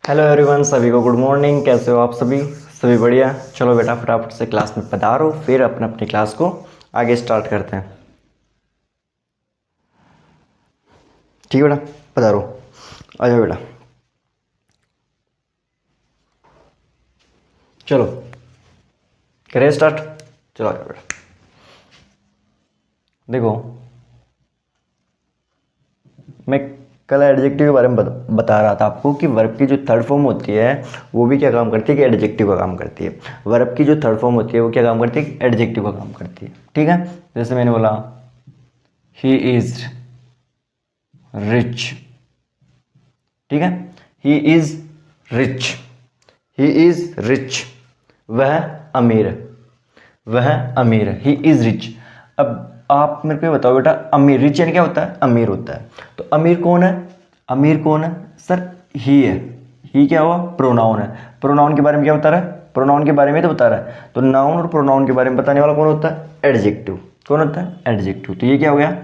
Hello everyone, सभी को good morning. कैसे हो आप सभी? सभी बढ़िया। चलो बेटा फटाफट से क्लास में पधारो, फिर अपने अपनी क्लास को आगे स्टार्ट करते हैं। ठीक है बेटा, पधारो, आ जाओ बेटा। चलो करें स्टार्ट। चलो आ जाओ बेटा। देखो, मैं कल एडजेक्टिव के बारे में बता रहा था आपको कि वर्ब की जो थर्ड फॉर्म होती है वो भी क्या काम करती है कि एडजेक्टिव का काम करती है। वर्ब की जो थर्ड फॉर्म होती है वो क्या काम करती है? एडजेक्टिव का काम करती है। ठीक है, जैसे मैंने बोला ही इज रिच। ठीक है, he is rich, he is rich, वह अमीर है, वह अमीर है, ही इज रिच। अब आप मेरे को ये बताओ बेटा, अमीर, रिच यानी क्या होता है? अमीर होता है। तो अमीर कौन है? अमीर कौन है सर? ही है। ही क्या हुआ? प्रोनाउन है। प्रोनाउन के बारे में क्या बता रहा है? प्रोनाउन के बारे में तो बता रहा है। तो नाउन और प्रोनाउन के बारे में बताने वाला कौन होता है? एडजेक्टिव। कौन होता है? एडजेक्टिव। तो ये क्या हो गया?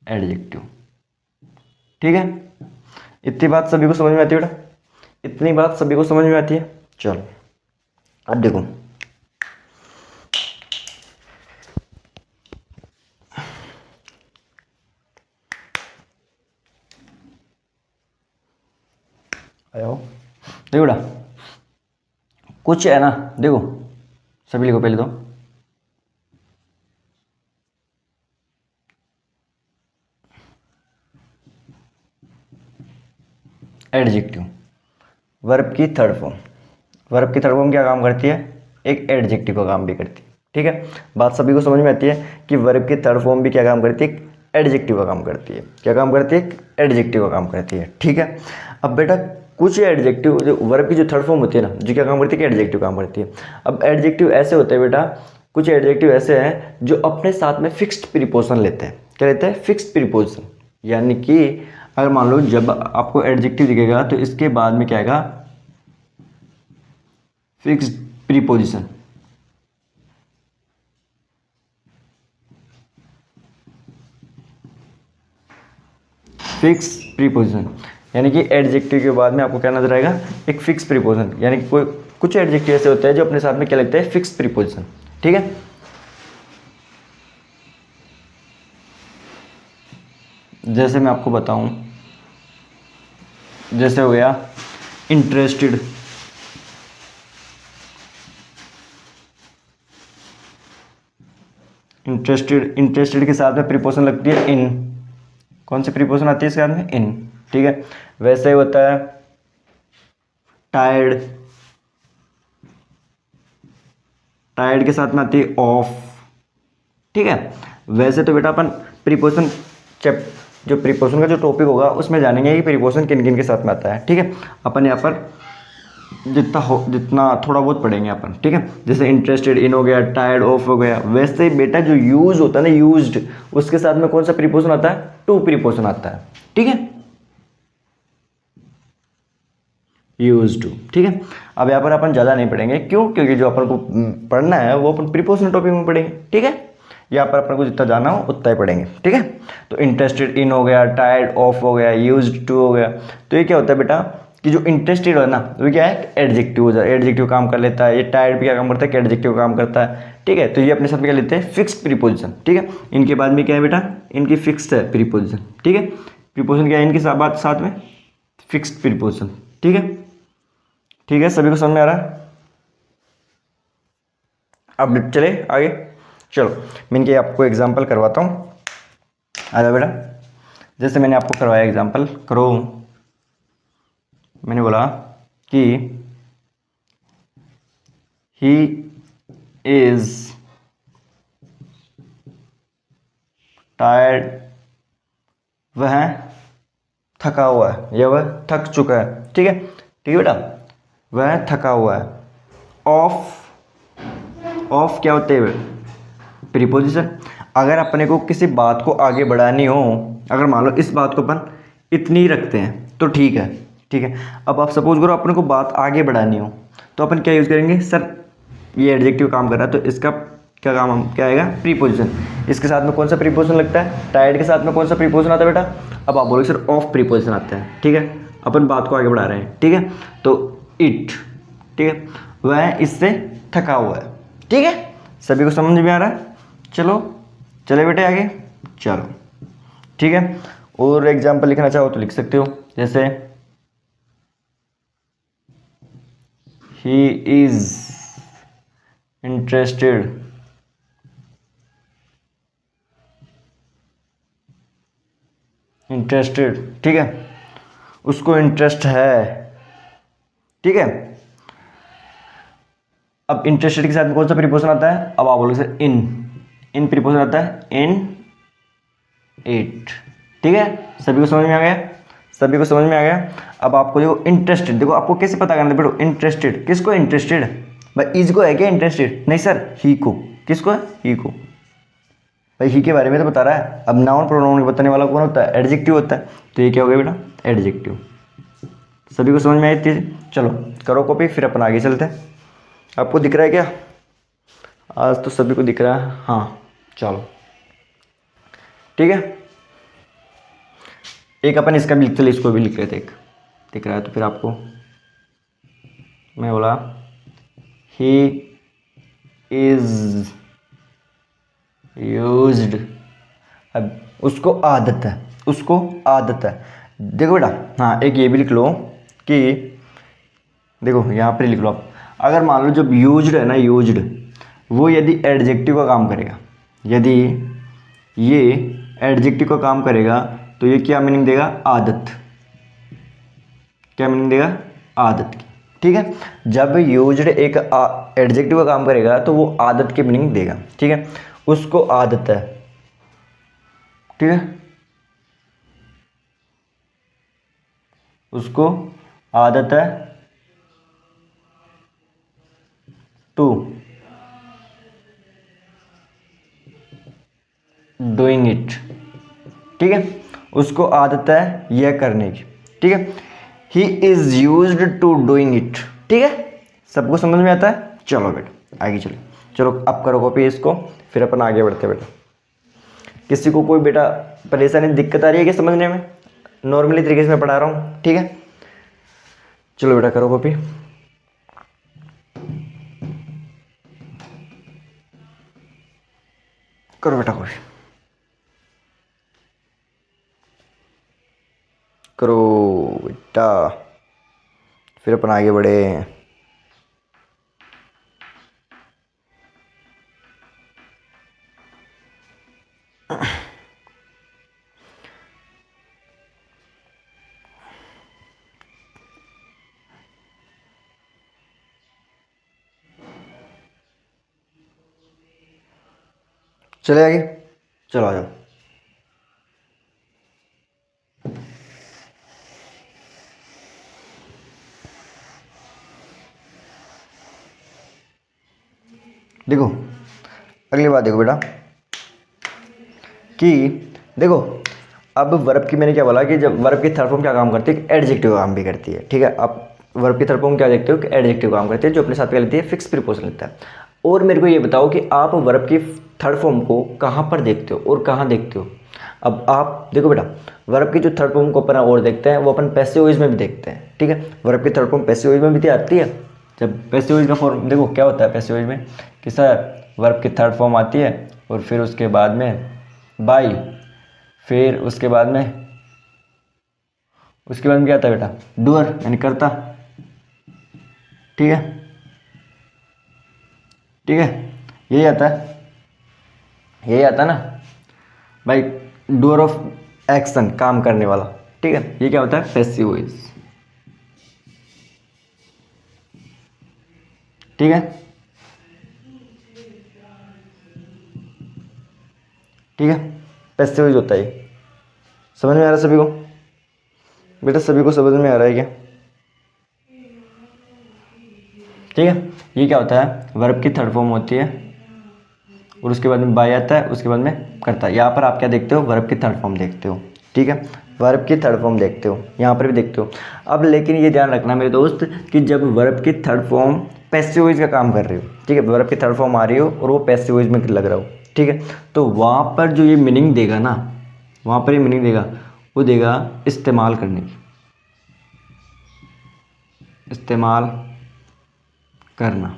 एडजेक्टिव। ठीक है, इतनी बात सभी को समझ में आती है बेटा? इतनी बात सभी को समझ में आती है? चलो अब देखो, आयो, देखो बेटा, कुछ है ना, देखो सभी लिखो पहले तो। एडजेक्टिव, वर्ब की थर्ड फॉर्म। वर्ब की थर्ड फॉर्म क्या काम करती है? एक एडजेक्टिव का काम भी करती है। ठीक है, बात सभी को समझ में आती है कि वर्ब की थर्ड फॉर्म भी क्या काम करती है? एडजेक्टिव का काम करती है। क्या काम करती है? एडजेक्टिव का काम करती है। ठीक है, अब बेटा कुछ एडजेक्टिव, जो वर्ब की जो थर्ड फॉर्म होती है ना, जो क्या काम करती है? कि एडजेक्टिव काम करती है। अब एडजेक्टिव ऐसे होते हैं बेटा, कुछ एडजेक्टिव ऐसे हैं जो अपने साथ में फिक्स्ड प्रीपोजिशन लेते हैं। क्या लेते हैं? Fixed preposition. यानी कि अगर मान लो जब आपको एडजेक्टिव दिखेगा तो इसके बाद में क्या आएगा? Fixed preposition. फिक्स प्रीपोजिशन यानी कि एडजेक्टिव के बाद में आपको क्या नजर आएगा? एक फिक्स प्रीपोजिशन। यानी कि कोई कुछ एडजेक्टिव ऐसे होते हैं जो अपने साथ में क्या लगता है? Fix preposition. ठीक है, जैसे मैं आपको बताऊं, जैसे हो गया इंटरेस्टेड। इंटरेस्टेड, इंटरेस्टेड के साथ में प्रीपोजिशन लगती है इन। कौन सी प्रीपोजिशन आती है इसके साथ में? इन। ठीक है, वैसे ही होता है टायर्ड। टायर्ड के साथ में आती है ऑफ। ठीक है, वैसे तो बेटा अपन प्रीपोजिशन चैप जो प्रीपोजिशन का जो टॉपिक होगा उसमें जानेंगे कि प्रीपोजिशन किन किन के साथ में आता है। ठीक है, अपन यहाँ पर जितना थोड़ा बहुत पढ़ेंगे अपन। ठीक है, जैसे इंटरेस्टेड इन हो गया, टायर्ड ऑफ हो गया। वैसे ही बेटा जो यूज होता है ना, यूज्ड, उसके साथ में कौन सा प्रीपोजिशन आता है? टू प्रीपोजिशन आता है। ठीक है, यूज टू। ठीक है, अब यहाँ पर अपन ज़्यादा नहीं पढ़ेंगे। क्यों? क्योंकि जो अपन को पढ़ना है वो अपन प्रीपोजिशन टॉपिक में पढ़ेंगे। ठीक है, यहाँ पर अपन को जितना जाना हो उतना ही पढ़ेंगे। ठीक है, तो इंटरेस्टेड इन हो गया, टायर्ड ऑफ हो गया, यूज्ड टू हो गया। तो ये क्या होता है बेटा कि जो इंटरेस्टेड है ना, वो क्या है? एडजेक्टिव हो जाए, एडजेक्टिव काम कर लेता है। ये टायर्ड भी क्या काम करता है? कि एडजेक्टिव काम करता है। ठीक है, तो ये अपने साथ में क्या लेते हैं? Fixed preposition. ठीक है, इनके बाद में क्या है बेटा? इनकी फिक्स्ड है प्रीपोजिशन। ठीक है, प्रीपोजिशन क्या है इनके साथ में? Fixed preposition. ठीक है, ठीक है, सभी को समझ में आ रहा है? अब चले आगे। चलो मैं इनके आपको एग्जांपल करवाता हूँ। आ जाओ बेटा, जैसे मैंने आपको करवाया एग्जांपल करो। मैंने बोला कि ही इज टायर्ड, वह थका हुआ है या वह थक चुका है। ठीक है, ठीक है बेटा, वह थका हुआ है। ऑफ, ऑफ क्या होते हैं? प्रीपोजिशन। अगर अपने को किसी बात को आगे बढ़ानी हो, अगर मान लो इस बात को अपन इतनी रखते हैं तो ठीक है। ठीक है, अब आप सपोज करो अपने को बात आगे बढ़ानी हो तो अपन क्या यूज़ करेंगे? सर ये एडजेक्टिव काम कर रहा है तो इसका क्या काम, क्या आएगा? प्रीपोजिशन। इसके साथ में कौन सा प्रीपोजिशन लगता है? टायर्ड के साथ में कौन सा प्रीपोजिशन आता है बेटा? अब आप बोलोगे सर ऑफ प्रीपोजिशन आता है। ठीक है, अपन बात को आगे बढ़ा रहे हैं, ठीक है। तो इट, ठीक है, वह इससे थका हुआ है, ठीक है। सभी को समझ में आ रहा है? चलो चले बेटे आगे, चलो ठीक है। और एग्जाम्पल लिखना चाहो तो लिख सकते हो, जैसे ही इज इंटरेस्टेड ठीक है, उसको इंटरेस्ट है, ठीक है। अब इंटरेस्टेड के साथ में कौन सा प्रीपोजिशन आता है? अब आप बोलोगे सर इन प्रीपोजिशन आता है इन इट, ठीक है। सभी को समझ में आ गया? सभी को समझ में आ गया? अब आपको देखो इंटरेस्टेड, देखो आपको कैसे पता करना है बेटो? इंटरेस्टेड किसको इंटरेस्टेड? भाई इज को है क्या इंटरेस्टेड? नहीं सर, ही को। किसको है? ही को। भाई ही के बारे में तो बता रहा है। अब नाउन प्रोनाउन बताने वाला कौन होता है? एडजेक्टिव होता है। तो ये क्या हो गया बेटा? एडजेक्टिव। सभी को समझ में आई थी? चलो करो कॉपी, फिर अपन आगे चलते हैं। आपको दिख रहा है क्या? आज तो सभी को दिख रहा है, हाँ चलो ठीक है। एक अपन इसका भी लिखते, इसको भी लिख लेते। एक दिख रहा है तो फिर आपको मैं बोला ही इज यूज्ड। अब उसको आदत है, उसको आदत है। देखो बेटा, हाँ एक ये भी लिख लो कि देखो यहाँ पर लिख लो आप, अगर मान लो जब यूज्ड है ना, यूज्ड वो यदि एडजेक्टिव का काम करेगा, यदि ये एडजेक्टिव का काम करेगा तो ये क्या मीनिंग देगा? आदत। क्या मीनिंग देगा? आदत की, ठीक है। जब यूज्ड एक एडजेक्टिव का काम करेगा तो वो आदत की मीनिंग देगा, ठीक है। उसको आदत है, ठीक है, उसको आदत है टू डूइंग इट, ठीक है। उसको आदत है यह करने की, ठीक है। He is used to doing it, ठीक है। सबको समझ में आता है? चलो बेटा आगे चलो। चलो अब करो कॉपी इसको, फिर अपन आगे बढ़ते बेटा। किसी को कोई बेटा परेशानी दिक्कत आ रही है क्या समझने में? नॉर्मली तरीके से मैं पढ़ा रहा हूँ, ठीक है। चलो बेटा करो कॉपी। करो बेटा कॉपी, करो बेटा, फिर अपन आगे बढ़े। चले आगे, चलो आ जाओ। देखो अगली बात देखो बेटा कि देखो अब वर्ब की मैंने क्या बोला कि जब वर्ब की थर्ड फॉर्म क्या काम करती है? एडजेक्टिव काम भी करती है, ठीक है। आप वर्ब की थर्ड फॉर्म क्या देखते हो कि एडजेक्टिव काम करती है, जो अपने साथ क्या लेती है? फिक्स प्रीपोजिशन लेता है। और मेरे को ये बताओ कि आप वर्ब की थर्ड फॉर्म को कहाँ पर देखते हो और कहाँ देखते हो? अब आप देखो बेटा, वर्ब की जो थर्ड फॉर्म को अपन और देखते हैं वो अपन पैसिव वॉइस में भी देखते हैं, ठीक है। वर्ब की थर्ड फॉर्म पैसिव वॉइस में भी आती है। जब पैसिव वॉइस का फॉर्म देखो क्या होता है पैसिव वॉइस में कि सर वर्ब की थर्ड फॉर्म आती है और फिर उसके बाद में बाई, फिर उसके बाद में क्या आता है बेटा? डूअर, यानी करता, ठीक है, ठीक है। यही आता है, यही आता है ना भाई, डूअर ऑफ एक्शन, काम करने वाला, ठीक है। ये क्या होता है? पैसिव वॉइस, ठीक है, ठीक है। पैसिव वॉइस होता है ये। समझ में आ रहा है सभी को? बेटा सभी को समझ में आ रहा है क्या? ठीक है। ये क्या होता है? वर्ब की थर्ड फॉर्म होती है और उसके बाद में बाय आता है, उसके बाद में करता है। यहाँ पर आप क्या देखते हो? वर्ब की थर्ड फॉर्म देखते हो, ठीक है। वर्ब की थर्ड फॉर्म देखते हो, यहाँ पर भी देखते हो। अब लेकिन ये ध्यान रखना मेरे दोस्त कि जब वर्ब की थर्ड फॉर्म पैसिव वॉइस का काम कर रही हो, ठीक है, वर्ब की थर्ड फॉर्म आ रही हो और वो पैसिव वॉइस में लग रहा हो, ठीक है, तो वहाँ पर जो ये मीनिंग देगा ना, वहाँ पर ये मीनिंग देगा, वो देगा इस्तेमाल करने की, इस्तेमाल करना।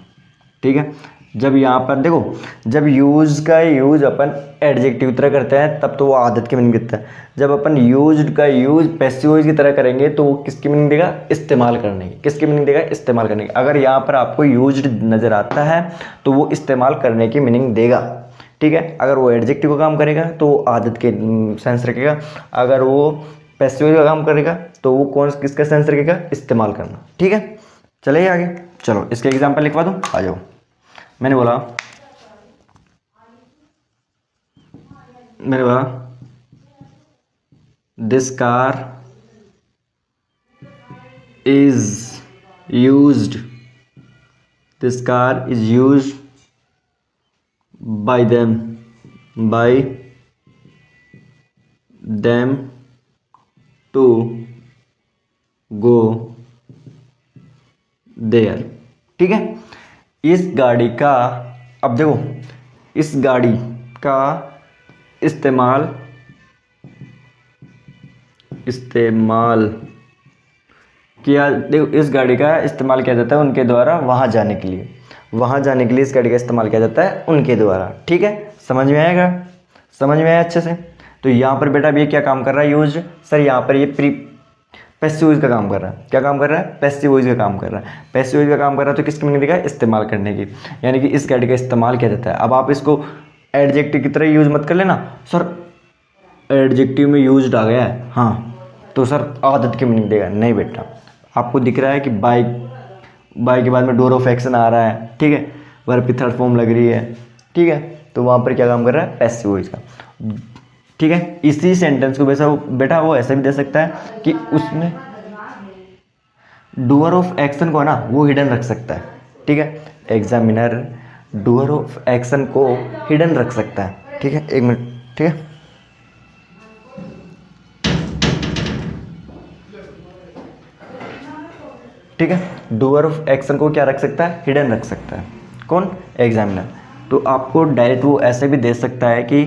ठीक है, जब यहाँ पर देखो, जब यूज़ का यूज़ अपन एडजेक्टिव की तरह करते हैं तब तो वो आदत की मीनिंग देता है। जब अपन यूज्ड का यूज़ पैसिव वॉइस की तरह करेंगे तो वो किसकी मीनिंग देगा? इस्तेमाल करने की। किसकी मीनिंग देगा? इस्तेमाल करने की। अगर यहाँ पर आपको यूज्ड नज़र आता है तो वो इस्तेमाल करने की मीनिंग देगा। ठीक है, अगर वो एडजेक्टिव का काम करेगा तो वो आदत के सेंस रखेगा। अगर वो पैसिव का काम करेगा तो वो किसका सेंस रखेगा? इस्तेमाल करना। ठीक है, चलिए आगे। चलो इसके एग्जाम्पल लिखवा दूँ, आ जाओ। मैंने बोला this car is used by them to go there. ठीक है, इस गाड़ी का, अब देखो, इस गाड़ी का इस्तेमाल किया, देखो इस गाड़ी का इस्तेमाल किया जाता है उनके द्वारा वहाँ जाने के लिए। वहाँ जाने के लिए इस गाड़ी का इस्तेमाल किया जाता है उनके द्वारा। ठीक है, समझ में आएगा? समझ में आया अच्छे से? तो यहाँ पर बेटा ये क्या काम कर रहा है? यूज। सर यहाँ पर ये पैसिव वॉइस का काम कर रहा है। क्या काम कर रहा है? पैसिव वॉइस का काम कर रहा है। पैसिव वॉइस का काम कर रहा है तो किसकी मीनिंग देगा? इस्तेमाल करने की। यानी कि इस गाड़ी का इस्तेमाल किया जाता है। अब आप इसको एडजेक्टिव की तरह यूज मत कर लेना, सर एडजेक्टिव में यूज्ड आ गया है, हाँ तो सर आदत की मीनिंग देगा। नहीं बेटा, आपको दिख रहा है कि बाय के बाद में डोर ऑफ एक्शन आ रहा है। ठीक है, वर्ब की थर्ड फॉर्म लग रही है। ठीक है, तो वहाँ पर क्या काम कर रहा है? पैसिव वॉइस का। ठीक है, इसी सेंटेंस को बेटा वो ऐसा भी दे सकता है कि उसमें डूअर ऑफ एक्शन को ना वो हिडन रख सकता है। ठीक है, एग्जामिनर डूअर ऑफ एक्शन को हिडन रख सकता है। ठीक है, एक मिनट। ठीक है, ठीक है, डूअर ऑफ एक्शन को क्या रख सकता है? हिडन रख सकता है। कौन? एग्जामिनर। तो आपको डायरेक्ट वो ऐसे भी दे सकता है कि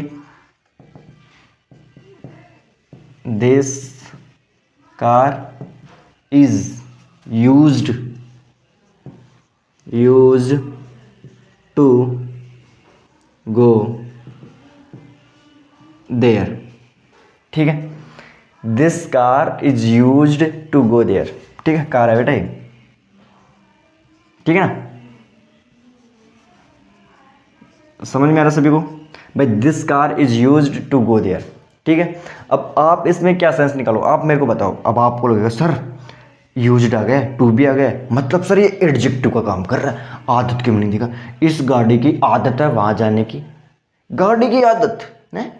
this car is used to go there. ठीक है, this car is used to go there. ठीक है, कार है बेटा ये। ठीक है ना, समझ में आ रहा सभी को? भाई this car is used to go there. ठीक है, अब आप इसमें क्या सेंस निकालो, आप मेरे को बताओ। अब आपको लगेगा सर यूज्ड आ गया, टू भी आ गया, मतलब सर ये एडजेक्टिव का काम कर रहा है, आदत की मीनिंग देगा। इस गाड़ी की आदत है वहां जाने की। गाड़ी की आदत है,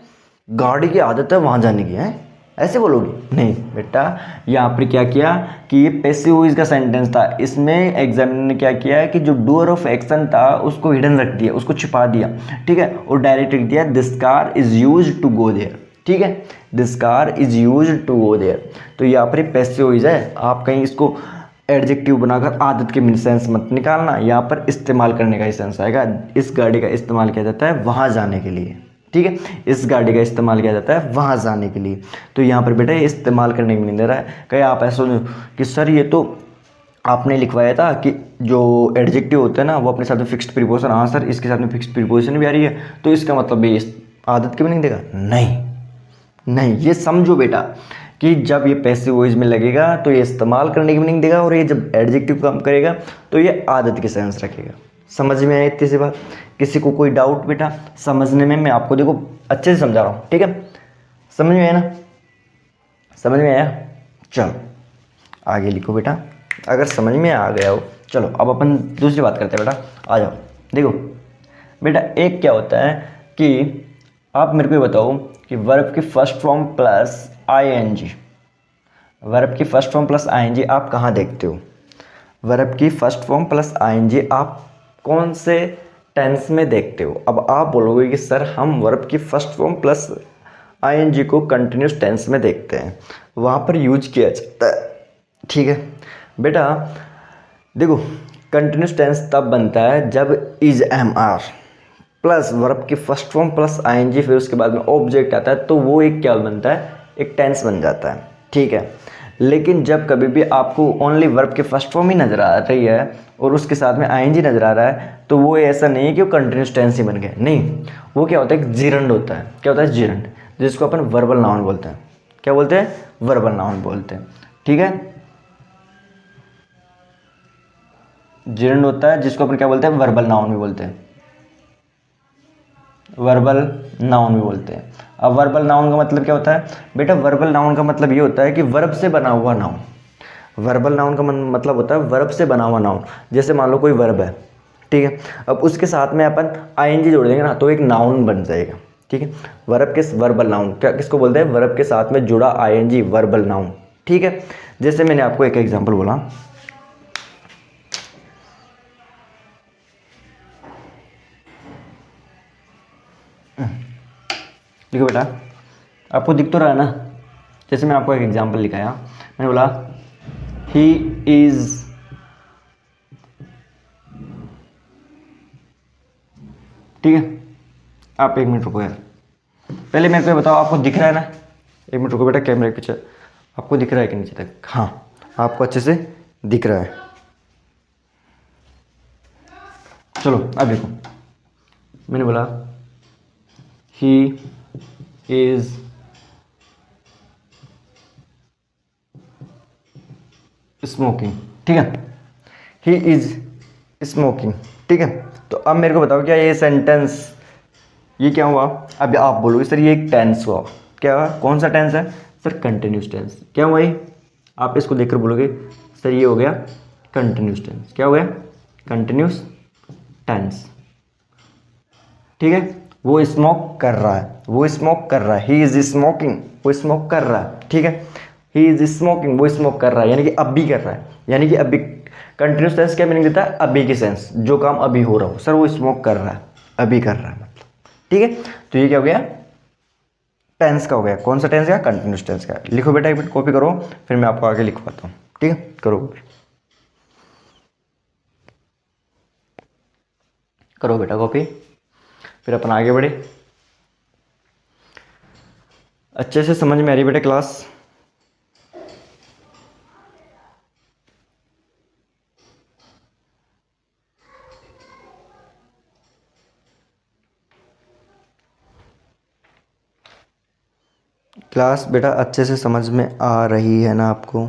गाड़ी की आदत है वहां जाने की है, ऐसे बोलोगे? नहीं बेटा, यहाँ पर क्या किया कि ये पैसिव वॉइस का सेंटेंस था। इसमें एग्जामिनर ने क्या किया कि जो डूअर ऑफ एक्शन था उसको हिडन रख दिया, उसको छिपा दिया। ठीक है, और डायरेक्ट लिख दिया this car is used to go there. ठीक है, this car is used to go there. तो यहाँ पर पैसिव वॉइस है, आप कहीं इसको एडजेक्टिव बनाकर आदत के सेंस मत निकालना, यहाँ पर इस्तेमाल करने का ही सेंस आएगा। इस गाड़ी का इस्तेमाल किया जाता है वहाँ जाने के लिए। ठीक है, इस गाड़ी का इस्तेमाल किया जाता है वहाँ जाने के लिए। तो यहाँ पर बेटा ये इस्तेमाल करने की मीनिंग दे रहा है। कहीं आप ऐसा सोचो कि सर ये तो आपने लिखवाया था कि जो एडजेक्टिव होते हैं ना वो अपने साथ में फिक्स्ड प्रीपोजिशन, हाँ सर इसके साथ में फिक्स्ड प्रीपोजिशन भी आ रही है तो इसका मतलब ये आदत की मीनिंग देगा? नहीं, ये समझो बेटा कि जब ये पैसिव वॉइस में लगेगा तो ये इस्तेमाल करने की मीनिंग देगा, और ये जब एडजेक्टिव काम करेगा तो ये आदत के सेंस रखेगा। समझ में आया इतनी सी बात? किसी को कोई डाउट बेटा समझने में? मैं आपको देखो अच्छे से समझा रहा हूँ। ठीक है, समझ में आया ना? समझ में आया? चलो आगे लिखो बेटा, अगर समझ में आ गया हो। चलो अब अपन दूसरी बात करते हैं बेटा, आ जाओ। देखो बेटा, एक क्या होता है कि आप मेरे को ये बताओ कि वर्ब की first form plus ING, verb की फर्स्ट फॉर्म प्लस आईएनजी आप कहाँ देखते हो? वर्ब की फर्स्ट फॉर्म प्लस आईएनजी आप कौन से टेंस में देखते हो? अब आप बोलोगे कि सर हम वर्ब की फर्स्ट फॉर्म प्लस आईएनजी को कंटिन्यूस टेंस में देखते हैं, वहाँ पर यूज किया जाता है। ठीक है बेटा, देखो कंटिन्यूस टेंस तब बनता है जब is am are plus verb की फर्स्ट फॉर्म प्लस आईएनजी फिर उसके बाद में ऑब्जेक्ट आता है, तो वो एक क्या बनता है? एक टेंस बन जाता है। ठीक है, लेकिन जब कभी भी आपको ओनली वर्ब के फर्स्ट फॉर्म ही नज़र आ रही है और उसके साथ में आईएनजी नज़र आ रहा है, तो वो ऐसा नहीं है कि वो कंटिन्यूस टेंस ही बन गया, नहीं, वो क्या होता है, जिरंड होता है। क्या होता है, जिरंड, जिसको अपन वर्बल नाउन बोलते हैं। क्या बोलते हैं, वर्बल नाउन बोलते हैं। ठीक है, जिरंड होता है जिसको अपन क्या बोलते हैं, वर्बल नाउन भी बोलते हैं, वर्बल नाउन भी बोलते हैं। अब वर्बल नाउन का मतलब क्या होता है बेटा, वर्बल नाउन का मतलब ये होता है कि वर्ब से बना हुआ नाउन। वर्बल नाउन का मतलब होता है वर्ब से बना हुआ नाउन। जैसे मान लो कोई वर्ब है, ठीक है, अब उसके साथ में अपन आईएनजी जोड़ देंगे ना, तो एक नाउन बन जाएगा। ठीक है, वर्ब के वर्बल नाउन क्या किसको बोलते हैं, वर्ब के साथ में जुड़ा आईएनजी, वर्बल नाउन। ठीक है, जैसे मैंने आपको एक एग्जांपल बोला, देखो बेटा, आपको दिख तो रहा है ना, जैसे मैं आपको एक एग्जांपल लिखाया, मैंने बोला ही इज ठीक है। आप एक मिनट रुको यार, पहले मेरे को ये बताओ, आपको दिख रहा है ना, एक मिनट रुको बेटा, कैमरे के पीछे आपको दिख रहा है कि नीचे तक, हाँ आपको अच्छे से दिख रहा है। चलो अब देखो, मैंने बोला ही इज स्मोकिंग, ठीक है, ही इज स्मोकिंग। ठीक है, तो अब मेरे को बताओ क्या ये सेंटेंस, ये क्या हुआ, अब आप बोलोगे सर ये एक टेंस हुआ। क्या हुआ, कौन सा टेंस है सर, कंटिन्यूस टेंस। क्या हुआ ये, आप इसको देखकर बोलोगे सर ये हो गया कंटिन्यूस टेंस। क्या हो गया, कंटिन्यूस टेंस। ठीक है, वो स्मोक कर रहा है, वो स्मोक कर रहा है, ही इज स्मोकिंग, वो स्मोक कर रहा है। ठीक है, ही इज स्मोकिंग, वो स्मोक कर रहा है, यानी कि अभी कर रहा है, यानी कि अभी। कंटिन्यूस टेंस क्या मीनिंग देता है, अभी की सेंस, जो काम अभी हो रहा हो, सर वो स्मोक कर रहा है, अभी कर रहा है मतलब। ठीक है, तो ये क्या हो गया, टेंस का हो गया। कौन सा टेंस का, कंटिन्यूस टेंस का। लिखो बेटा, एक मिनट कॉपी करो, फिर मैं आपको आगे लिखवाता हूँ। ठीक है, करो कॉपी, करो बेटा कॉपी, फिर अपन आगे बढ़े। अच्छे से समझ में आ रही बेटा क्लास, क्लास बेटा अच्छे से समझ में आ रही है ना आपको।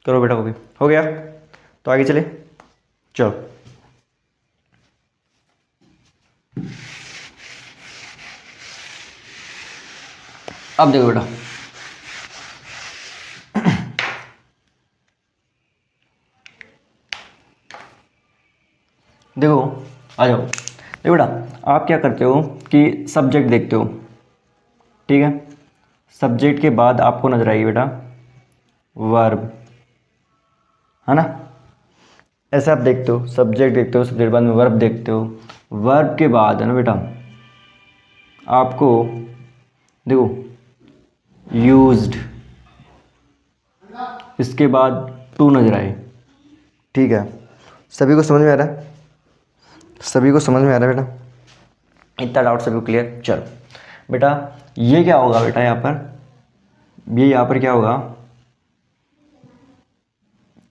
करो बेटा कॉपी, हो गया, तो आगे चले, चलो। अब देखो बेटा, देखो आ जाओ, देखो बेटा, आप क्या करते हो कि सब्जेक्ट देखते हो, ठीक है, सब्जेक्ट के बाद आपको नजर आएगी बेटा वर्ब, है ना, ऐसे आप देखते हो, सब्जेक्ट देखते हो, सब्जेक्ट बाद में वर्ब देखते हो, वर्ब के बाद है ना बेटा आपको देखो यूज्ड, इसके बाद टू नजर आए। ठीक है, सभी को समझ में आ रहा है, सभी को समझ में आ रहा है बेटा, इतना डाउट सभी को क्लियर। चलो बेटा, ये क्या होगा बेटा, यहाँ पर ये यहाँ पर क्या होगा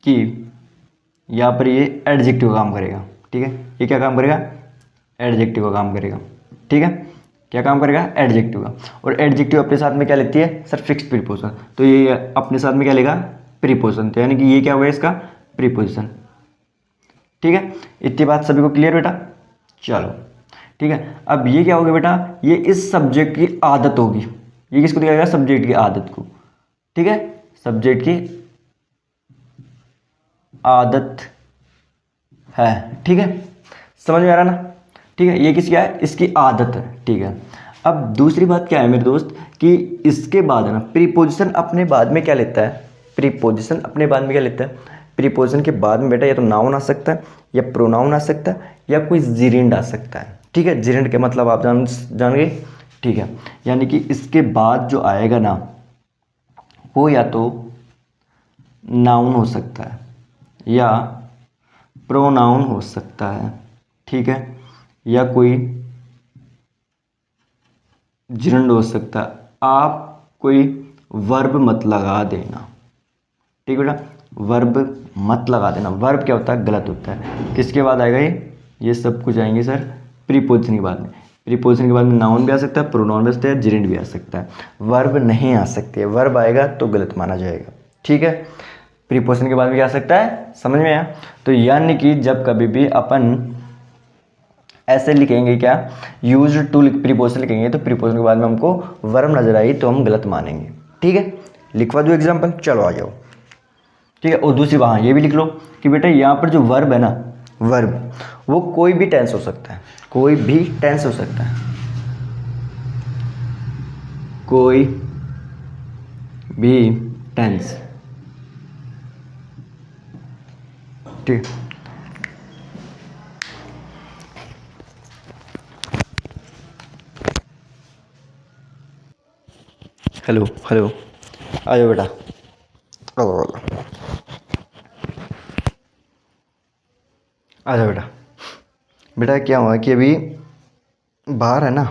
कि यहाँ पर ये एडजेक्टिव का काम करेगा। ठीक है, ये क्या काम करेगा, एडजेक्टिव का काम करेगा। ठीक है, क्या काम करेगा, एडजेक्टिव का। और एडजेक्टिव अपने साथ में क्या लेती है सर, फिक्स्ड प्रीपोजिशन, तो ये अपने साथ में क्या लेगा, प्रीपोजिशन, तो यानी कि ये क्या हुआ इसका, प्रीपोजिशन। ठीक है, इतनी बात सभी को क्लियर बेटा, चलो ठीक है। अब ये क्या होगा बेटा, ये इस सब्जेक्ट की आदत होगी, ये किसको दिखाएगा, सब्जेक्ट की आदत को। ठीक है, सब्जेक्ट की आदत है। ठीक है, समझ में आ रहा ना। ठीक है, ये किसकी है, इसकी आदत है। ठीक है, अब दूसरी बात क्या है मेरे दोस्त कि इसके बाद है ना प्रीपोजिशन अपने बाद में क्या लेता है, प्रीपोजिशन अपने बाद में क्या लेता है, प्रीपोजिशन के बाद में बेटा या तो नाउन आ सकता है या प्रोनाउन आ सकता है या कोई जिरेंड आ सकता है। ठीक है, जिरेंड के मतलब आप जान गए। ठीक है, यानी कि इसके बाद जो आएगा ना वो या तो नाउन हो सकता है या प्रोनाउन हो सकता है। ठीक है, या कोई जिरंड हो सकता है। आप कोई वर्ब मत लगा देना। ठीक है बेटा, वर्ब मत लगा देना। वर्ब क्या होता है, गलत होता है। किसके बाद आएगा ये सब कुछ आएंगे सर प्रीपोजिशन के बाद में। प्रीपोजिशन के बाद में नाउन भी आ सकता है, प्रोनाउन भी आ सकता है, जिरेंड भी आ सकता है। वर्ब नहीं आ सकती है, वर्ब आएगा तो गलत माना जाएगा। ठीक है, प्रीपोजिशन के बाद में क्या आ सकता है, समझ में आया। तो यानी कि जब कभी भी अपन ऐसे लिखेंगे क्या, यूज टू प्रीपोजिशन लिखेंगे तो प्रीपोजिशन के बाद में हमको वर्ब नजर आई तो हम गलत मानेंगे। ठीक है, लिखवा दो एग्जाम्पल, चलो आ जाओ। ठीक है, और दूसरी बात ये भी लिख लो कि बेटा यहाँ पर जो वर्ब है ना, वर्ब वो कोई भी टेंस हो सकता है, कोई भी टेंस हो सकता है, कोई भी टेंस। ठीक, हेलो हेलो, आ जाओ बेटा, आ जाओ बेटा। बेटा क्या हुआ कि अभी बाहर है ना,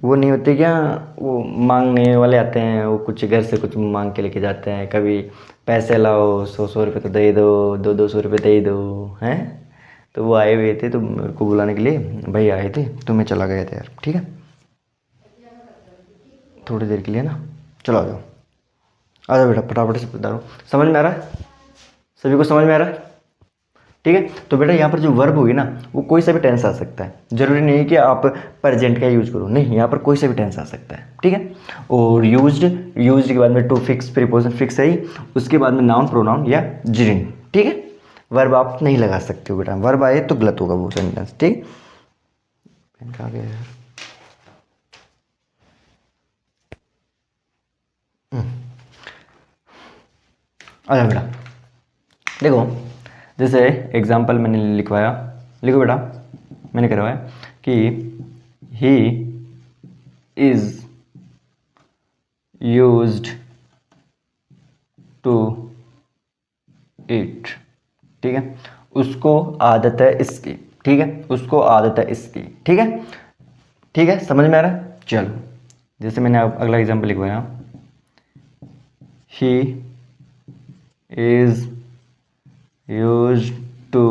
वो नहीं होते क्या, वो मांगने वाले आते हैं, वो कुछ घर से कुछ मांग के लेके जाते हैं। कभी पैसे लाओ, 100 100 रुपये तो दे दो, 200 रुपये दे दो, हैं। तो वो आए हुए थे तो मेरे को बुलाने के लिए भाई आए थे, तो मैं चला गया था यार। ठीक है, थोड़ी देर के लिए ना, चलो आ जाओ बेटा, फटाफट से बता दो। समझ में आ रहा है, सभी को समझ में आ रहा है। ठीक है, तो बेटा यहाँ पर जो वर्ब होगी ना वो कोई सा भी टेंस आ सकता है, जरूरी नहीं है कि आप प्रेजेंट का यूज करो, नहीं, यहाँ पर कोई सा भी टेंस आ सकता है। ठीक है, और यूज्ड के बाद में टू फिक्स प्रीपोजिशन फिक्स है ही, उसके बाद में नाउन प्रोनाउन या जिरिन। ठीक है, वर्ब आप नहीं लगा सकते हो बेटा, वर्ब आए तो गलत होगा वो सेंटेंस। ठीक, आ गया यार। अच्छा बेटा देखो, जैसे एग्जाम्पल मैंने लिखवाया, लिखो बेटा, मैंने करवाया कि he is used to eat. ठीक है, उसको आदत है इसकी। ठीक है, उसको आदत है इसकी। ठीक है, ठीक है, समझ में आ रहा है। चलो, जैसे मैंने अगला एग्जाम्पल लिखवाया, ही इज यूज्ड टू,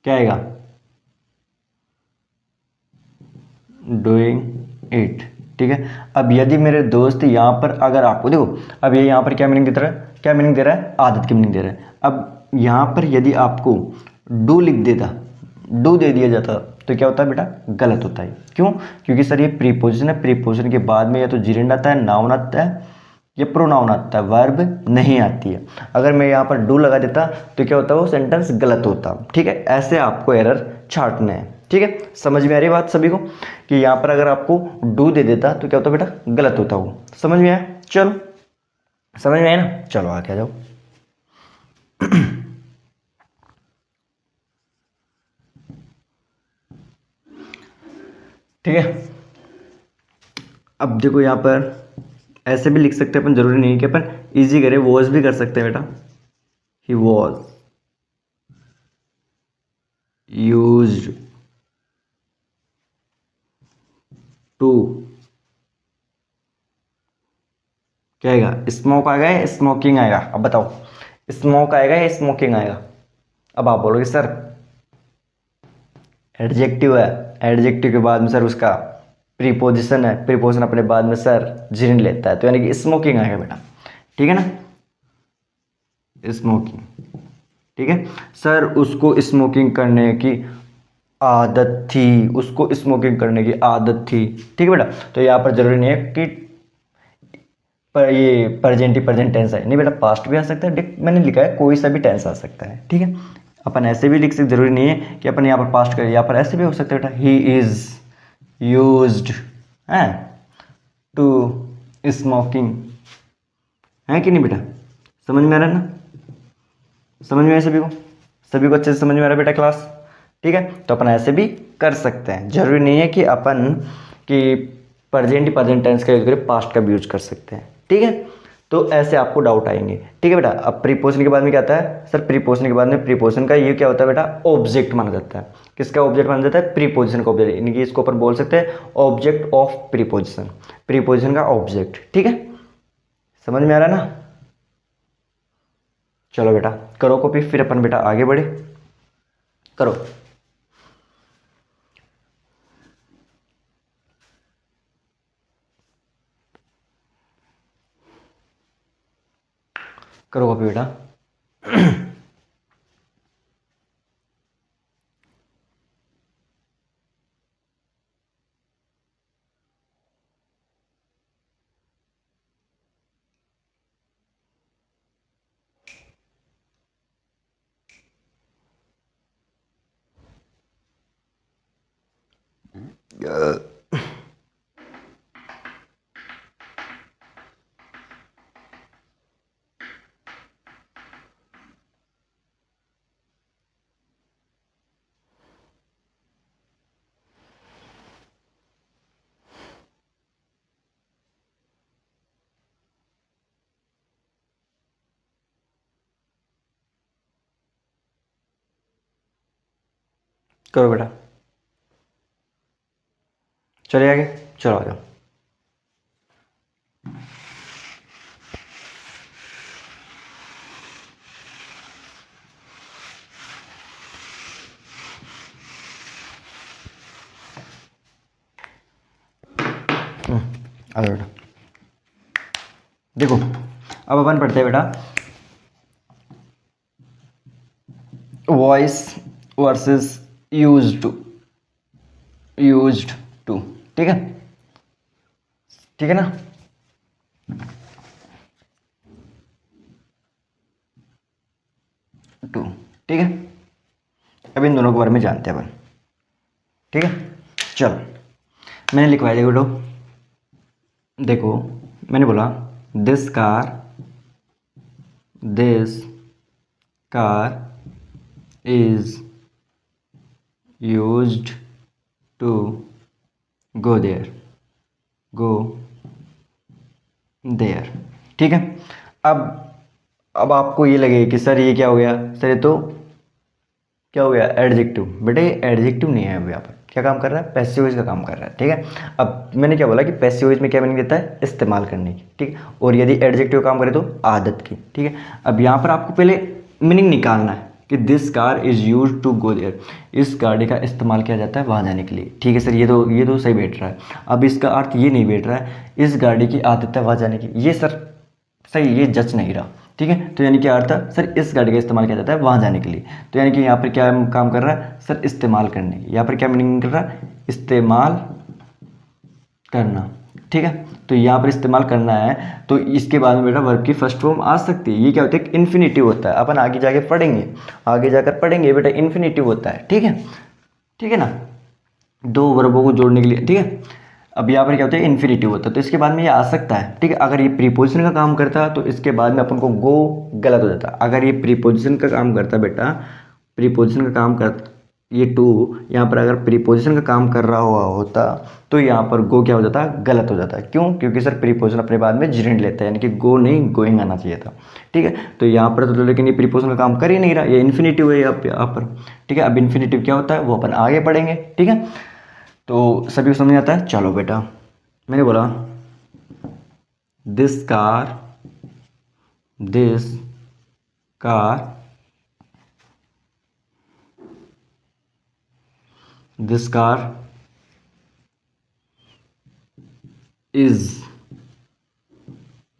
क्या आएगा, डूइंग इट। ठीक है, अब यदि मेरे दोस्त यहाँ पर अगर आपको देखो, अब ये यहाँ पर क्या मीनिंग दे रहा है, क्या मीनिंग दे रहा है, आदत की मीनिंग दे रहा है। अब यहाँ पर यदि आपको डू लिख देता, डू दे दिया जाता तो क्या होता है बेटा, गलत होता है। क्यों, क्योंकि सर ये प्रीपोजिशन है, प्रीपोजिशन के बाद में या तो जिरेंड आता है, नाउन आता है या प्रोनाउन आता है, वर्ब नहीं आती है। अगर मैं यहाँ पर डू लगा देता तो क्या होता है, वो सेंटेंस गलत होता। ठीक है, ऐसे आपको एरर छांटने हैं। ठीक है, समझ में आ रही बात सभी को कि यहाँ पर अगर आपको डू दे देता तो क्या होता बेटा, गलत होता वो। समझ में आया, चलो समझ में आया ना, चलो आगे आ जाओ। ठीक है, अब देखो यहाँ पर ऐसे भी लिख सकते हैं अपन, जरूरी नहीं कि अपन इजी करें, वॉज भी कर सकते हैं बेटा। ही वॉज यूज्ड टू, क्या आएगा, स्मोक आएगा या स्मोकिंग आएगा, अब बताओ, स्मोक आएगा या स्मोकिंग आएगा। अब आप बोलोगे सर एडजेक्टिव है, एडजेक्टिव के बाद में सर उसका प्रीपोजिशन है, प्रीपोजिशन अपने बाद में सर जिन लेता है, तो यानी कि स्मोकिंग आएगा बेटा। ठीक है ना, स्मोकिंग। ठीक है, सर उसको स्मोकिंग करने की आदत थी, उसको स्मोकिंग करने की आदत थी। ठीक है बेटा, तो यहाँ पर जरूरी नहीं है कि पर ये प्रेजेंट ही प्रेजेंट टेंस है, नहीं बेटा पास्ट भी आ सकता है, मैंने लिखा है कोई सा भी टेंस आ सकता है, ठीक है। अपन ऐसे भी लिख सकते, जरूरी नहीं है कि अपन यहाँ पर पास्ट करें, यहाँ पर ऐसे भी हो सकता है बेटा, ही इज यूज्ड है टू स्मोकिंग, है कि नहीं बेटा, समझ में आ रहा है ना, समझ में आया सभी को, सभी को अच्छे से समझ में आ रहा है बेटा क्लास, ठीक है। तो अपन ऐसे भी कर सकते हैं, जरूरी नहीं है कि अपन कि प्रेजेंट टेंस का यूज करें, पास्ट का भी यूज कर सकते हैं, ठीक है। तो ऐसे आपको डाउट आएंगे, ठीक है बेटा। अब प्रीपोजिशन के बाद में क्या आता है सर, प्रीपोजिशन के बाद में प्रीपोजिशन का ये क्या होता है बेटा, ऑब्जेक्ट माना जाता है। किसका ऑब्जेक्ट माना जाता है, प्रीपोजिशन का ऑब्जेक्ट, यानी कि इसको अपन बोल सकते हैं ऑब्जेक्ट ऑफ प्रीपोजिशन, प्रीपोजिशन का ऑब्जेक्ट, ठीक है। समझ में आ रहा है ना, चलो बेटा करो कॉपी, फिर अपन बेटा आगे बढ़े, करो करो कॉपी बेटा। करो बेटा, चलिए आगे, चलो आ जाओ। आ जाओ बेटा, देखो अब अपन पढ़ते हैं बेटा वॉइस वर्सेस यूज्ड टू, ठीक है, ठीक है ना। टू, ठीक है। अब इन दोनों के बारे में जानते हैं अपन, ठीक है। चलो मैंने लिखवाया, देखो बेटो, देखो मैंने बोला this car is used to go there, ठीक है। अब आपको ये लगेगा कि सर ये क्या हो गया, सर ये तो क्या हो गया, एडजेक्टिव। बेटा ये एडजेक्टिव नहीं है, अब यहाँ पर क्या काम कर रहा है, पैसिव वॉइस का काम कर रहा है, ठीक है। अब मैंने क्या बोला कि पैसिव वॉइस में क्या मीनिंग देता है, इस्तेमाल करने की, ठीक है। और यदि एडजेक्टिव काम करे तो आदत की, ठीक है। अब यहाँ पर आपको पहले मीनिंग निकालना है कि this car is use to go there, इस गाड़ी का इस्तेमाल किया जाता है वहाँ जाने के लिए, ठीक है सर, ये तो सही बैठ रहा है। अब इसका अर्थ ये नहीं बैठ रहा है इस गाड़ी की आदत है वहाँ जाने की, ये सर सही, ये जच नहीं रहा, ठीक है। तो यानी क्या अर्थ है सर, इस गाड़ी का इस्तेमाल किया जाता है वहाँ जाने के लिए, तो यानी कि यहाँ पर क्या काम कर रहा है सर, इस्तेमाल करने की, यहाँ पर क्या मीनिंग कर रहा है, इस्तेमाल करना, ठीक है। तो यहाँ पर इस्तेमाल करना है, तो इसके बाद में बेटा वर्ब की फर्स्ट फॉर्म आ सकती है, ये क्या होता है, इन्फिनेटिव होता है, अपन आगे जाके पढ़ेंगे, आगे जाकर पढ़ेंगे बेटा, इन्फिनेटिव होता है, ठीक है, ठीक है ना, दो वर्बों को जोड़ने के लिए, ठीक है। अब यहाँ पर क्या होता है, इन्फिनेटिव होता है, तो इसके बाद में ये आ सकता है, ठीक है। अगर ये प्रीपोजिशन का काम करता है तो इसके बाद में अपन को गो गलत हो जाता। अगर ये प्रीपोजिशन का काम करता बेटा, प्रीपोजिशन का काम कर, ये टू यहाँ पर अगर प्रीपोजिशन का काम कर रहा हुआ होता तो यहाँ पर गो क्या हो जाता, गलत हो जाता। क्यों, क्योंकि सर प्रीपोजिशन अपने बाद में जिरेंड लेता है, यानी कि गो नहीं गोइंग आना चाहिए था, ठीक है। तो यहाँ पर तो लेकिन ये प्रीपोजिशन का काम कर ही नहीं रहा, ये इन्फिनेटिव है यहाँ पर, ठीक है। अब इन्फिनेटिव क्या होता है वो अपन आगे पढ़ेंगे, ठीक है। तो सभी को समझ आता है, चलो बेटा मैंने बोला this car this car is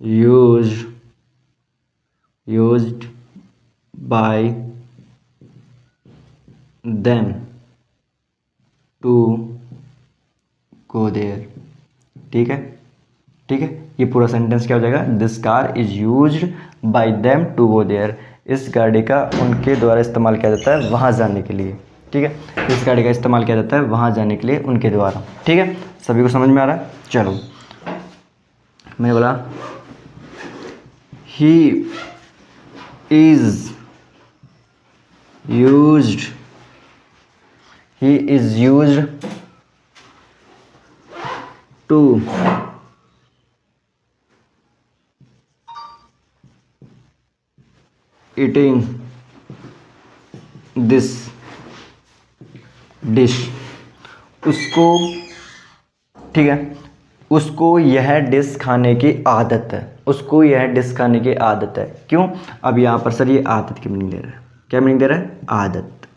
used by them to go there, ठीक है। ठीक है, ये पूरा सेंटेंस क्या हो जाएगा, this car is used by them to go there, इस गाड़ी का उनके द्वारा इस्तेमाल किया जाता है वहाँ जाने के लिए। ठीक है, इस गाड़ी का इस्तेमाल किया जाता है वहाँ जाने के लिए उनके द्वारा। ठीक है, सभी को समझ में आ रहा है। चलो, मैंने बोला he is used, he is used to eating this dish, उसको, ठीक है, उसको यह डिश खाने की आदत है, उसको यह डिश खाने की आदत है। क्यों, अब यहाँ पर सर ये आदत की मीनिंग दे रहा है, क्या मीनिंग दे रहा है, आदत।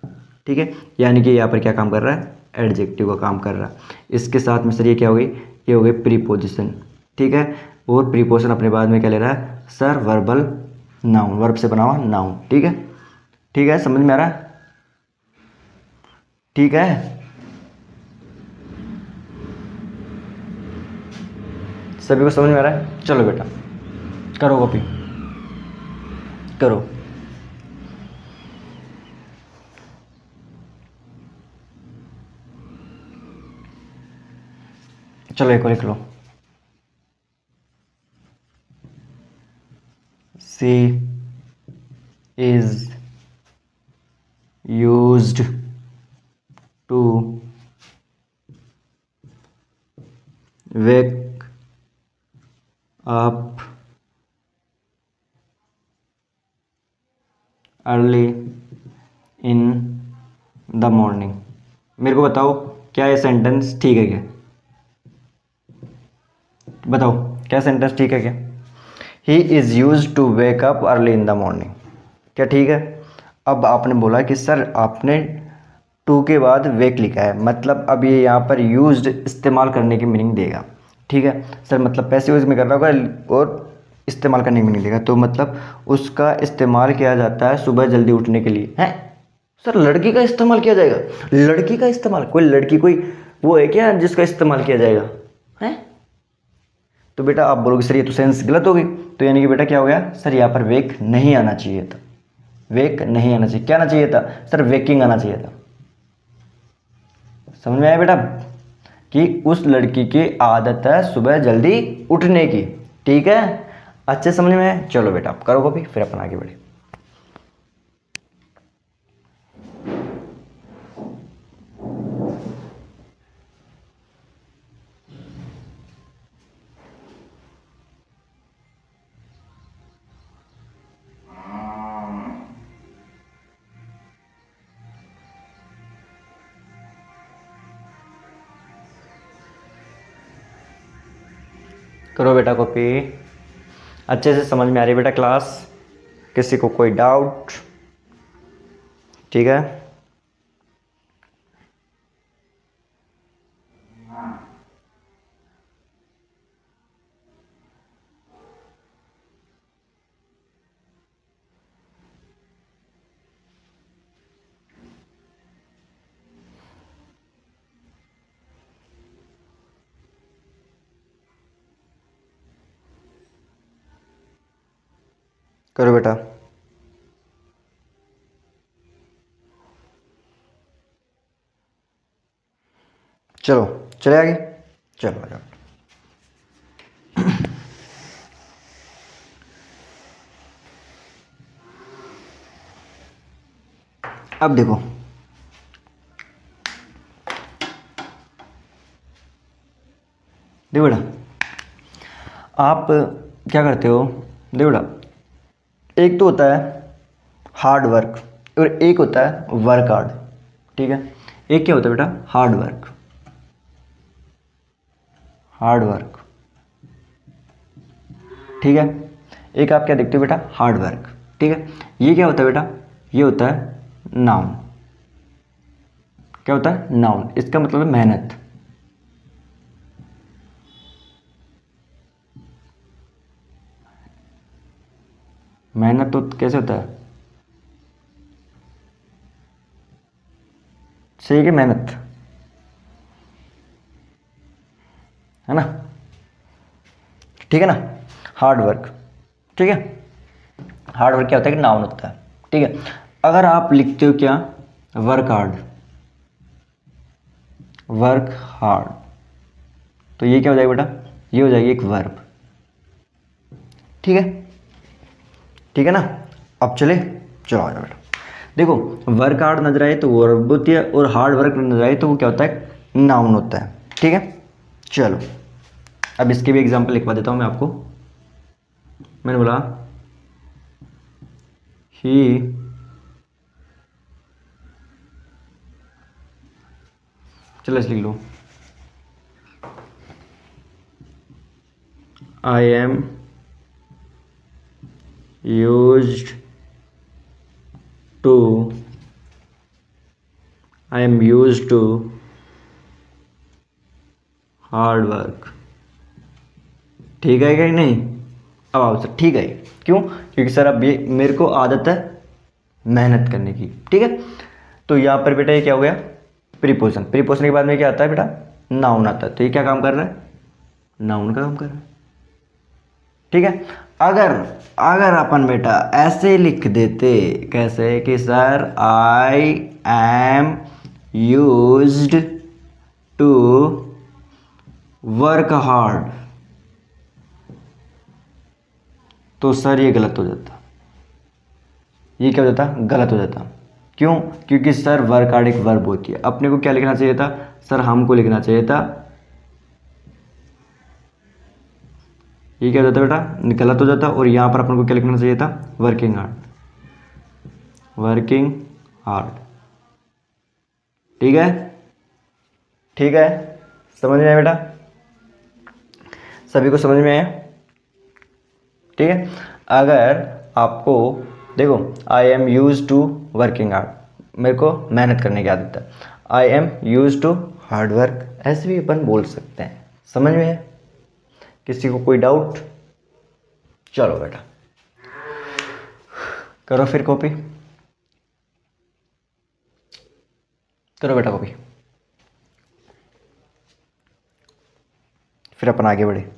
ठीक है, यानी कि यहाँ पर क्या काम कर रहा है, एडजेक्टिव का काम कर रहा है। इसके साथ में सर ये क्या हो गई, ये हो गई प्रीपोजिशन। ठीक है, और प्रीपोजिशन अपने बाद में क्या ले रहा है सर, वर्बल नाउन, वर्ब से बना हुआ नाउन। ठीक है, ठीक है, समझ में आ रहा है, ठीक है, सभी को समझ में आ रहा है। चलो बेटा करो कॉपी, करो। चलो एक और लिख लो, she is used to wake up early in the morning. मेरे को बताओ क्या ये सेंटेंस ठीक है क्या, बताओ क्या सेंटेंस ठीक है क्या, he is use to wake up early in the morning, क्या ठीक है। अब आपने बोला कि सर आपने टू के बाद वेक लिखा है, मतलब अब ये यहाँ पर यूज्ड इस्तेमाल करने की मीनिंग देगा। ठीक है सर, मतलब पैसिव यूज में कर रहा होगा और इस्तेमाल करने की मीनिंग देगा, तो मतलब उसका इस्तेमाल किया जाता है सुबह जल्दी उठने के लिए। हैं सर, लड़की का इस्तेमाल किया जाएगा, लड़की का इस्तेमाल, कोई लड़की कोई वो है क्या जिसका इस्तेमाल किया जाएगा, हैं। तो बेटा आप बोलोगे सर ये तो सेंस गलत हो गई, तो यानी कि बेटा क्या हो गया सर, यहाँ पर वेक नहीं आना चाहिए था, वेक नहीं आना चाहिए, क्या आना चाहिए था सर, वेकिंग आना चाहिए था। समझ में आया बेटा, कि उस लड़की की आदत है सुबह जल्दी उठने की। ठीक है, अच्छे समझ में आया। चलो बेटा आप करो कॉपी, फिर अपन आगे बढ़े। करो बेटा कॉपी, अच्छे से समझ में आ रही है बेटा क्लास, किसी को कोई डाउट, ठीक है। करो बेटा, चलो चले आगे, चलो आ जाओ। अब देखो, देखो बेटा आप क्या करते हो, देखो बेटा एक तो होता है हार्ड वर्क और एक होता है वर्क हार्ड। ठीक है, एक क्या होता है बेटा, हार्ड वर्क, हार्ड वर्क। ठीक है, एक आप क्या देखते हो बेटा, हार्ड वर्क। ठीक है, ये क्या होता है बेटा, ये होता है नाउन। क्या होता है, नाउन, इसका मतलब है मेहनत। मेहनत तो कैसे होता है, सही है, मेहनत है ना। ठीक है ना। हार्ड वर्क, ठीक है, हार्ड वर्क क्या होता है कि नाउन होता है, ठीक है। अगर आप लिखते हो क्या, वर्क हार्ड, वर्क हार्ड, तो ये क्या हो जाएगा बेटा, ये हो जाएगी एक वर्ब, ठीक है, ठीक है ना। अब चले, चलो आ जाओ बेटा। देखो वर्क हार्ड नजर आए तो वर्ब होती है, और हार्ड वर्क नजर आए तो वो क्या होता है, नाउन होता है, ठीक है। चलो अब इसके भी एग्जांपल लिखवा देता हूं मैं आपको। मैंने बोला ही चलो इसे लिख लो, I am used to, I am used to hard work, ठीक है कि नहीं। अब आओ सर, ठीक है, क्यों, क्योंकि सर अब ये मेरे को आदत है मेहनत करने की, ठीक है। तो यहाँ पर बेटा ये क्या हो गया, प्रीपोजिशन, प्रीपोजिशन के बाद में क्या आता है बेटा, नाउन आता है। तो ये क्या काम कर रहा है, नाउन का काम कर रहा है, ठीक है। अगर अगर अपन बेटा ऐसे लिख देते, कैसे कि sir I am used to work hard, तो सर ये गलत हो जाता, ये क्या हो जाता, गलत हो जाता। क्यों, क्योंकि सर वर्क हार्ड एक वर्ब होती है। अपने को क्या लिखना चाहिए था सर, हमको लिखना चाहिए था, ये क्या हो जाता बेटा, गलत हो जाता। और यहाँ पर अपन को क्या लिखना चाहिए था, वर्किंग हार्ड, वर्किंग हार्ड, ठीक है, ठीक है, समझ में आया बेटा, सभी को समझ में आया, ठीक है। अगर आपको देखो, I am use to working hard, मेरे को मेहनत करने की आदत है, I am use to hard work, ऐसे भी अपन बोल सकते हैं। समझ में है, किसी को कोई डाउट। चलो बेटा करो फिर कॉपी, करो बेटा कॉपी, फिर अपन आगे बढ़े।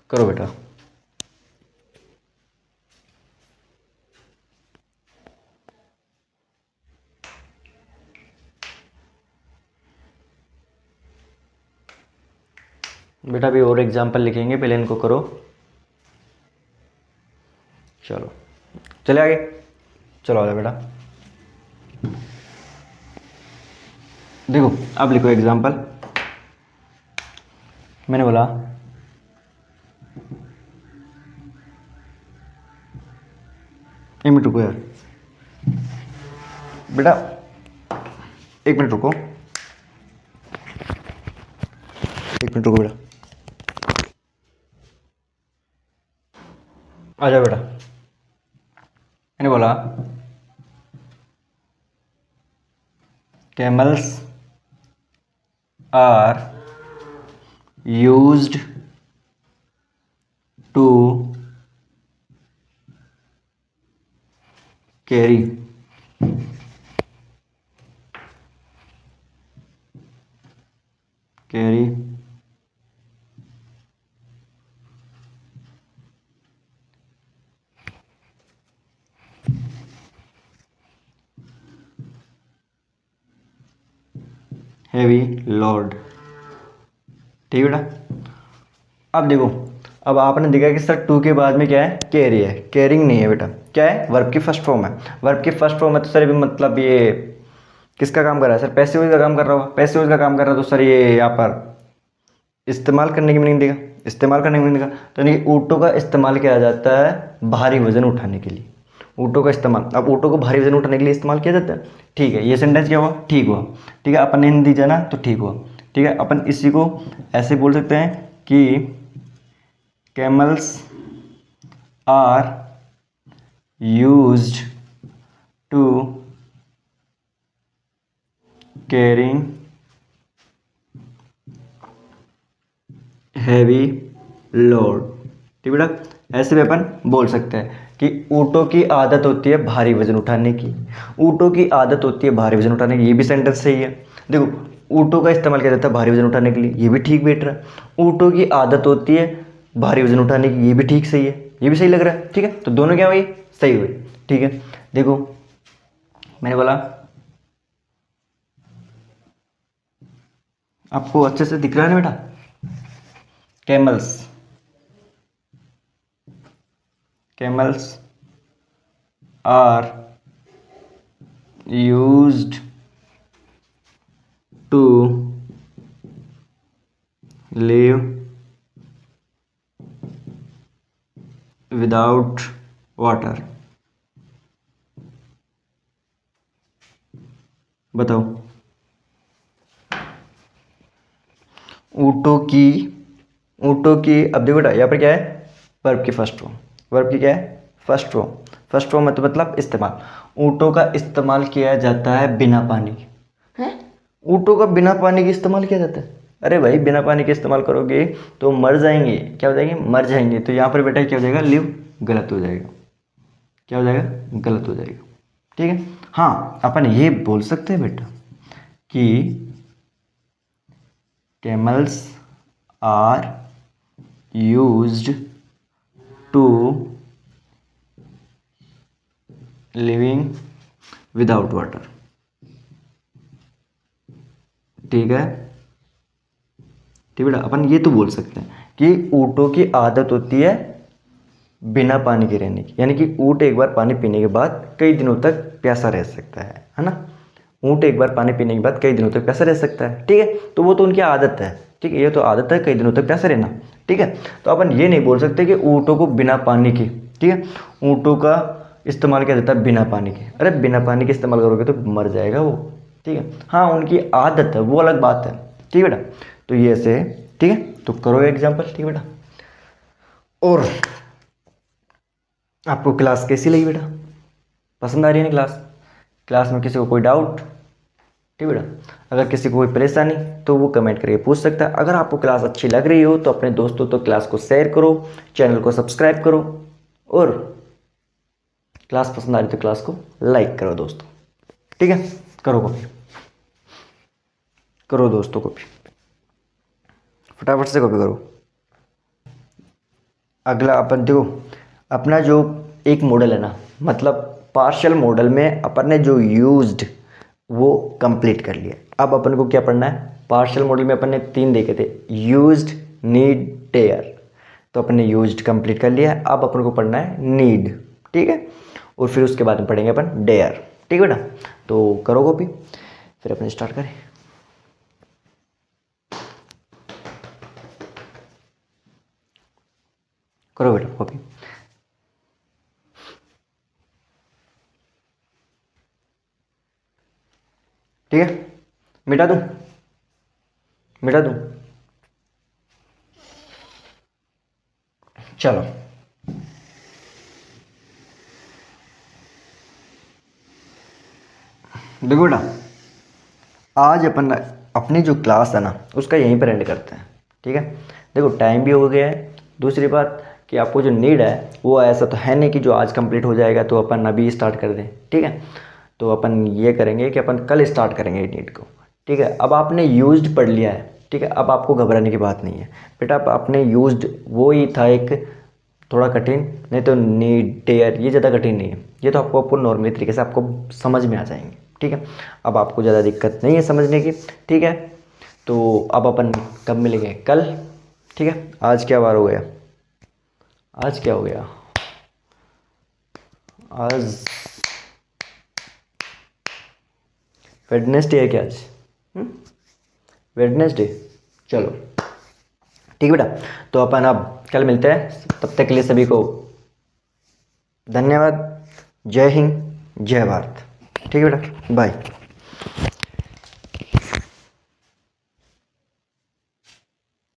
करो बेटा, बेटा अभी और एग्जाम्पल लिखेंगे, पहले इनको करो। चलो चले आगे, चलो आ जाओ बेटा। देखो अब लिखो एग्जाम्पल। मैंने बोला एक मिनट रुको यार बेटा, एक मिनट रुको, एक मिनट रुको बेटा, आ जाओ बेटा। मैंने बोला camels are used to carry carry heavy load, ठीक है बेटा। अब देखो, अब आपने देखा कि सर टू के बाद में क्या है, कैरी है, कैरिंग नहीं है बेटा, क्या है, वर्ब की फर्स्ट फॉर्म है, वर्ब की फर्स्ट फॉर्म है। तो सर ये मतलब ये किसका काम कर रहा है सर, पैसिव का काम कर रहा होगा, पैसिव का काम कर रहा है, तो सर ये यहाँ पर इस्तेमाल करने की मीनिंग देगा, इस्तेमाल करने की मीनिंग देगा। तो यानी कि ऊँटों का इस्तेमाल किया जाता है भारी वजन उठाने के लिए, ऊँटों का इस्तेमाल, अब ऊँटों को भारी वजन उठाने के लिए इस्तेमाल किया जाता है, ठीक है। ये सेंटेंस क्या हुआ, ठीक हुआ, ठीक है, अपन ने हिंदी जाना तो ठीक हुआ, ठीक है। अपन इसी को ऐसे बोल सकते हैं कि camels are used to carrying heavy load, ठीक बेटा, ऐसे भी अपन बोल सकते हैं। कि ऊँटों की आदत होती है भारी वजन उठाने की, ऊँटों की आदत होती है भारी वजन उठाने की, ये भी सेंटेंस सही है। देखो ऊँटों का इस्तेमाल किया जाता है भारी वजन उठाने के लिए, ये भी ठीक बैठ रहा है। ऊँटों की आदत होती है भारी वजन उठाने की, ये भी ठीक सही है, ये भी सही लग रहा है। ठीक है, तो दोनों क्या हुई, सही हुई। ठीक है, देखो मैंने बोला आपको अच्छे से दिख रहा है ना बेटा, camels, camels are used to live without water. बताओ, ऊँटों की अब देखो बेटा यहाँ पर क्या है, वर्ब की फर्स्ट फॉर्म, वर्ब की क्या है, फर्स्ट फॉर्म, फर्स्ट फॉर्म मतलब इस्तेमाल। ऊँटों का इस्तेमाल किया जाता है बिना पानी के। हैं, ऊँटों का बिना पानी के इस्तेमाल किया जाता है? अरे भाई बिना पानी के इस्तेमाल करोगे तो मर जाएंगे, क्या हो जाएंगे, मर जाएंगे। तो यहाँ पर बेटा क्या हो जाएगा, लिव गलत हो जाएगा, क्या हो जाएगा, गलत हो जाएगा। ठीक है, हाँ अपन ये बोल सकते हैं बेटा कि camels are used to living without water। ठीक है, ठीक बेटा, अपन ये तो बोल सकते हैं कि ऊँटों की आदत होती है बिना पानी के रहने की, यानी कि ऊँट एक बार पानी पीने के बाद कई दिनों तक प्यासा रह सकता है ना। ऊँट एक बार पानी पीने के बाद कई दिनों तक प्यासा रह सकता है। ठीक है, तो वो तो उनकी आदत है। ठीक है, ये तो आदत है कई दिनों तक प्यासा रहना। ठीक है, तो अपन ये नहीं बोल सकते कि ऊँटों को बिना पानी के, ठीक है, ऊँटों का इस्तेमाल किया जाता है बिना पानी के। अरे बिना पानी के इस्तेमाल करोगे तो मर जाएगा वो। ठीक है, हाँ उनकी आदत है वो अलग बात है। ठीक है बेटा, तो ये ऐसे है। ठीक है, तो करो एग्जाम्पल। ठीक है बेटा, और आपको क्लास कैसी लगी बेटा, पसंद आ रही है ना क्लास, क्लास में किसी को कोई डाउट? ठीक बेटा, अगर किसी को कोई परेशानी तो वो कमेंट करके पूछ सकता है। अगर आपको क्लास अच्छी लग रही हो तो अपने दोस्तों तो क्लास को शेयर करो, चैनल को सब्सक्राइब करो, और क्लास पसंद आ रही तो क्लास को लाइक करो दोस्तों। ठीक है, करो कॉपी, करो दोस्तों कॉपी, फटाफट से कॉपी करो। अगला अपन देखो, अपना जो एक मॉडल है ना, मतलब पार्शियल मॉडल में अपन ने जो यूज्ड वो कंप्लीट कर लिया। अब अपन को क्या पढ़ना है, पार्शियल मॉडल में अपन ने 3 देखे थे, यूज्ड, नीड, डेयर। तो अपन ने यूज्ड कंप्लीट कर लिया है, अब अपन को पढ़ना है नीड। ठीक है, और फिर उसके बाद में पढ़ेंगे अपन डेयर। ठीक है बेटा, तो करो कॉपी, फिर अपन स्टार्ट करें। करो बेटा कॉपी। ठीक है, मिटा दूं, मिटा दूं, चलो। देखो बेटा, आज अपन अपनी जो क्लास है ना उसका यहीं पर एंड करते हैं। ठीक है, देखो टाइम भी हो गया है। दूसरी बात कि आपको जो नीड है वो ऐसा तो है नहीं कि जो आज कंप्लीट हो जाएगा तो अपन अभी स्टार्ट कर दें। ठीक है, तो अपन ये करेंगे कि अपन कल स्टार्ट करेंगे नीड को। ठीक है, अब आपने यूज्ड पढ़ लिया है। ठीक है, अब आपको घबराने की बात नहीं है बेटा, अब आपने यूज्ड वो ही था एक थोड़ा कठिन, नहीं तो नीड, डेयर ये ज़्यादा कठिन नहीं है। ये तो आपको नॉर्मली तरीके से आपको समझ में आ जाएंगे। ठीक है, अब आपको ज़्यादा दिक्कत नहीं है समझने की। ठीक है, तो अब अपन कब मिलेंगे, कल। ठीक है, आज क्या वार हो गया, आज क्या हो गया, आज वेडनेसडे है क्या आज, वेडनेसडे। चलो ठीक है बेटा, तो अपन अब कल मिलते हैं। तब तक के लिए सभी को धन्यवाद। जय हिंद, जय भारत। ठीक है बेटा, बाय।